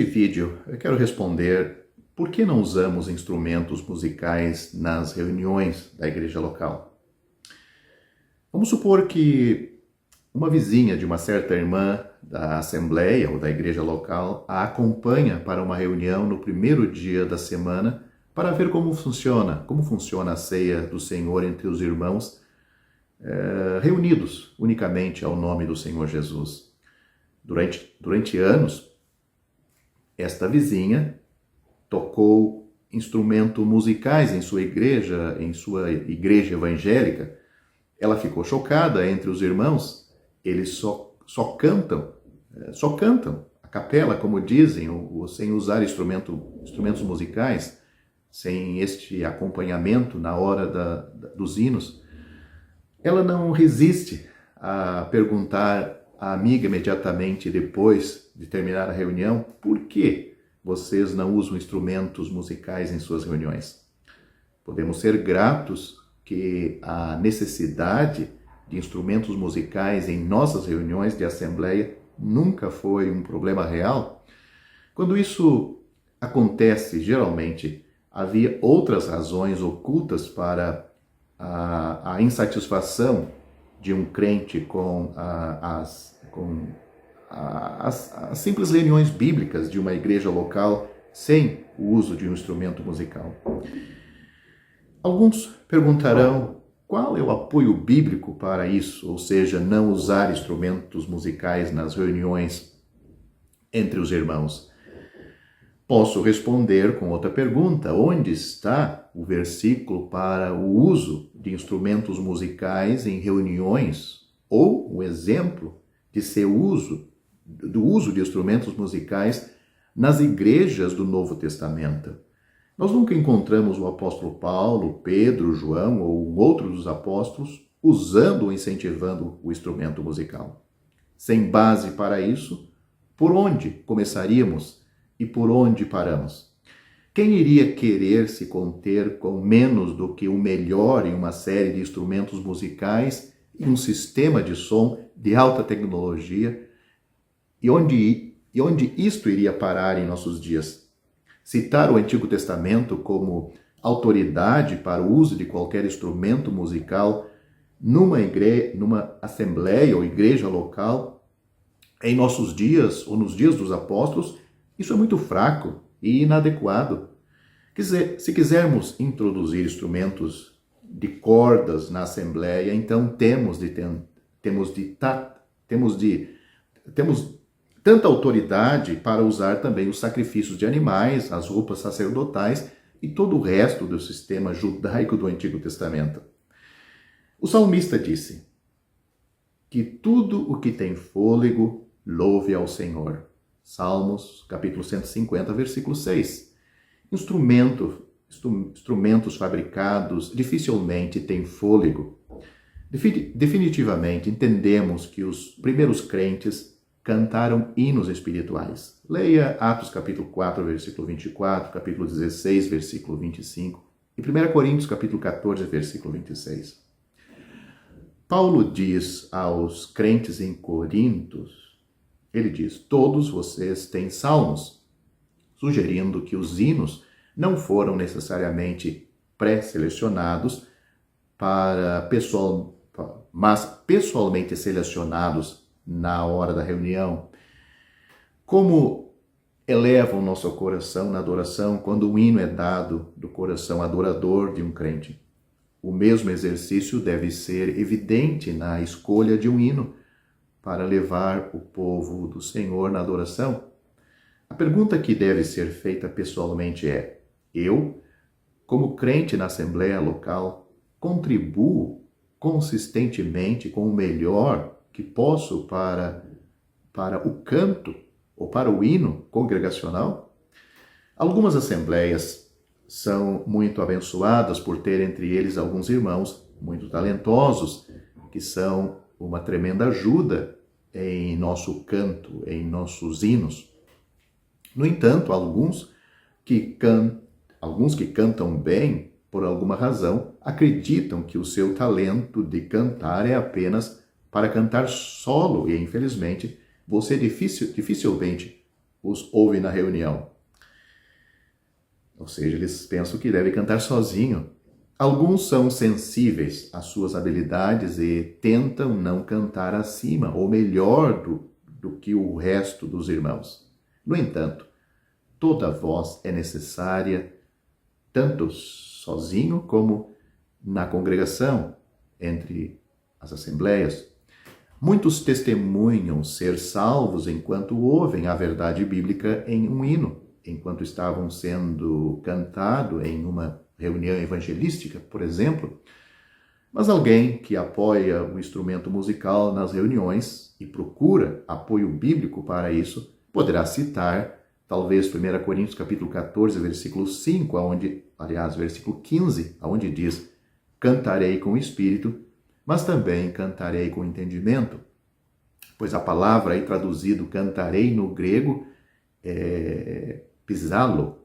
Neste vídeo, eu quero responder por que não usamos instrumentos musicais nas reuniões da igreja local. Vamos supor que uma vizinha de uma certa irmã da assembleia ou da igreja local a acompanha para uma reunião no primeiro dia da semana para ver como funciona a ceia do Senhor entre os irmãos reunidos unicamente ao nome do Senhor Jesus. Durante anos, esta vizinha tocou instrumentos musicais em sua igreja evangélica. Ela ficou chocada entre os irmãos. Eles só cantam a capela, como dizem, ou sem usar instrumentos musicais, sem este acompanhamento na hora dos hinos. Ela não resiste a perguntar à amiga imediatamente depois de terminar a reunião por que vocês não usam instrumentos musicais em suas reuniões. Podemos ser gratos que a necessidade de instrumentos musicais em nossas reuniões de assembleia nunca foi um problema real. Quando isso acontece, geralmente, havia outras razões ocultas para a insatisfação de um crente com as simples reuniões bíblicas de uma igreja local sem o uso de um instrumento musical. Alguns perguntarão qual é o apoio bíblico para isso, ou seja, não usar instrumentos musicais nas reuniões entre os irmãos. Posso responder com outra pergunta: onde está o versículo para o uso de instrumentos musicais em reuniões, ou o exemplo do uso de instrumentos musicais nas igrejas do Novo Testamento? Nós nunca encontramos o apóstolo Paulo, Pedro, João ou outro dos apóstolos usando ou incentivando o instrumento musical. Sem base para isso, por onde começaríamos e por onde paramos? Quem iria querer se conter com menos do que o melhor em uma série de instrumentos musicais e um sistema de som de alta tecnologia? E onde isto iria parar em nossos dias? Citar o Antigo Testamento como autoridade para o uso de qualquer instrumento musical numa assembleia ou igreja local em nossos dias ou nos dias dos apóstolos, isso é muito fraco e inadequado. Se quisermos introduzir instrumentos de cordas na assembleia, então temos tanta autoridade para usar também os sacrifícios de animais, as roupas sacerdotais e todo o resto do sistema judaico do Antigo Testamento. O salmista disse que tudo o que tem fôlego louve ao Senhor. Salmos, capítulo 150, versículo 6. Instrumentos fabricados dificilmente têm fôlego. Definitivamente entendemos que os primeiros crentes cantaram hinos espirituais. Leia Atos capítulo 4, versículo 24, capítulo 16, versículo 25 e 1 Coríntios capítulo 14, versículo 26. Paulo diz aos crentes em Corinto, ele diz: todos vocês têm salmos, sugerindo que os hinos não foram necessariamente pré-selecionados mas pessoalmente selecionados na hora da reunião. Como eleva o nosso coração na adoração quando o hino é dado do coração adorador de um crente? O mesmo exercício deve ser evidente na escolha de um hino para levar o povo do Senhor na adoração. A pergunta que deve ser feita pessoalmente é: eu, como crente na assembleia local, contribuo consistentemente com o melhor que posso para o canto ou para o hino congregacional? Algumas assembleias são muito abençoadas por ter entre eles alguns irmãos muito talentosos, que são uma tremenda ajuda em nosso canto, em nossos hinos. No entanto, alguns que cantam bem, por alguma razão, acreditam que o seu talento de cantar é apenas para cantar solo e, infelizmente, você dificilmente os ouve na reunião. Ou seja, eles pensam que deve cantar sozinho. Alguns são sensíveis às suas habilidades e tentam não cantar acima ou melhor do que o resto dos irmãos. No entanto, toda voz é necessária, tanto sozinho como na congregação, entre as assembleias. Muitos testemunham ser salvos enquanto ouvem a verdade bíblica em um hino, enquanto estavam sendo cantado em uma reunião evangelística, por exemplo. Mas alguém que apoia o instrumento musical nas reuniões e procura apoio bíblico para isso, poderá citar talvez 1 Coríntios capítulo 14, versículo 5, versículo 15, onde diz: cantarei com o espírito, mas também cantarei com entendimento. Pois a palavra aí traduzido cantarei no grego é pisalo,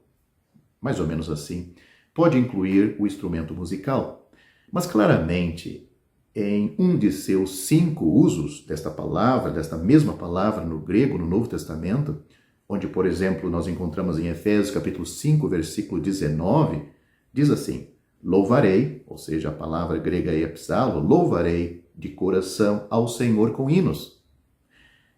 mais ou menos assim. Pode incluir o instrumento musical, mas claramente em um de seus 5 usos desta mesma palavra no grego, no Novo Testamento, onde, por exemplo, nós encontramos em Efésios capítulo 5, versículo 19, diz assim: louvarei, ou seja, a palavra grega é epsalo, louvarei de coração ao Senhor com hinos.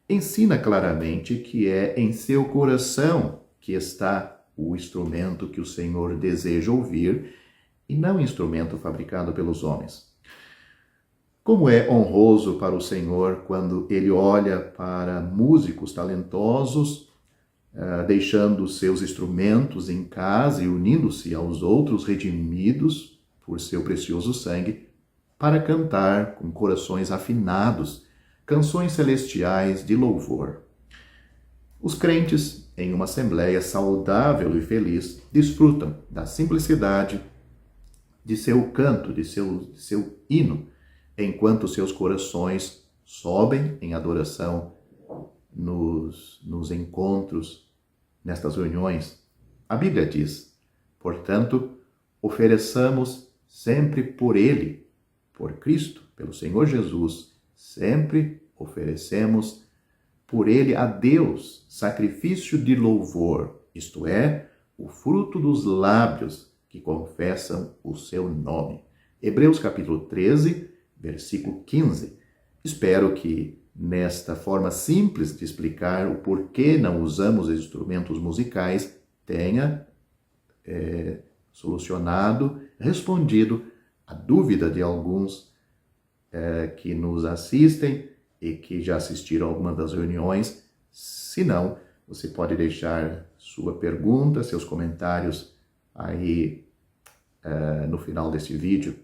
Ensina claramente que é em seu coração que está o instrumento que o Senhor deseja ouvir e não instrumento fabricado pelos homens. Como é honroso para o Senhor quando Ele olha para músicos talentosos, deixando seus instrumentos em casa e unindo-se aos outros redimidos por seu precioso sangue, para cantar com corações afinados canções celestiais de louvor. Os crentes, em uma assembleia saudável e feliz, desfrutam da simplicidade de seu canto, de seu hino, enquanto seus corações sobem em adoração nos encontros, nestas reuniões. A Bíblia diz: portanto, ofereçamos sempre por Ele, por Cristo, pelo Senhor Jesus, sempre oferecemos por Ele a Deus sacrifício de louvor, isto é, o fruto dos lábios que confessam o seu nome. Hebreus capítulo 13, versículo 15. Espero que nesta forma simples de explicar o porquê não usamos instrumentos musicais tenha solucionado, respondido a dúvida de alguns que nos assistem e que já assistiram a alguma das reuniões. Se não, você pode deixar sua pergunta, seus comentários aí no final desse vídeo